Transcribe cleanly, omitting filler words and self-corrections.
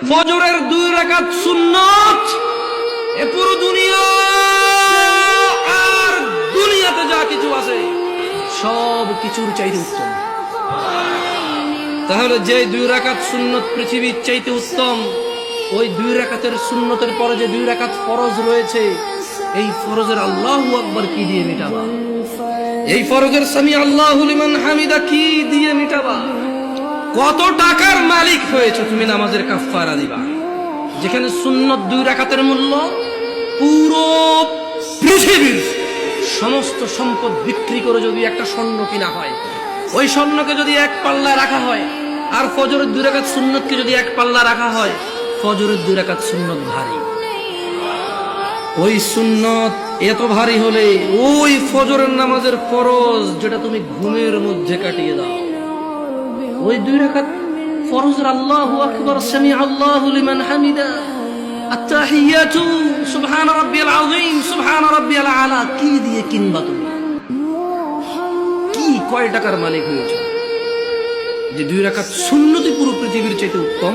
ফজরের 2 রাকাত সুন্নাত এ পুরো দুনিয়া আর দুনিয়াতে যা কিছু আছে সব কিছুর চাইতে উত্তম। তাহলে যে 2 রাকাত সুন্নত পৃথিবীর চাইতে উত্তম, ওই 2 রাকাতের সুন্নতের পরে যে 2 রাকাত ফরজ রয়েছে, এই ফরজের আল্লাহু আকবার কি দিয়ে মিটাবা? এই ফরজের সামি আল্লাহু লিমান হামিদা কি দিয়ে মিটাবা? কত টাকার মালিক হয়েছে তুমি নামাজের কাফারা দিবা? যেখানে সুন্নত 2 রাকাতের মূল্য পুরো পৃথিবীর সমস্ত সম্পদ বিক্রি করে যদি একটা স্বর্ণ কিনা হয়, ওই স্বর্ণকে যদি 1 পাল্লা রাখা হয়, আর ফজরের 2 রাকাত সুন্নতকে যদি 1 পাল্লা রাখা হয়, ফজরের 2 রাকাত সুন্নত ভারী। ওই সুন্নত এত ভারী হলে ওই ফজরের নামাজের ফরজ যেটা তুমি ঘুমের মধ্যে কাটিয়ে দাও, ওই 2 রাকাত ফরজের আল্লাহু আকবার, সামি আল্লাহু লিমান হামিদা, আত-তাহিয়াতু সুবহান রাব্বিয়াল আযীম, সুবহান রাব্বিয়াল আলা কি দিয়ে কিনবা তুমি? কি কয় টাকার মালিক হয়েছে যে 2 রাকাত সুন্নতই পুরো পৃথিবীর চাইতে উত্তম?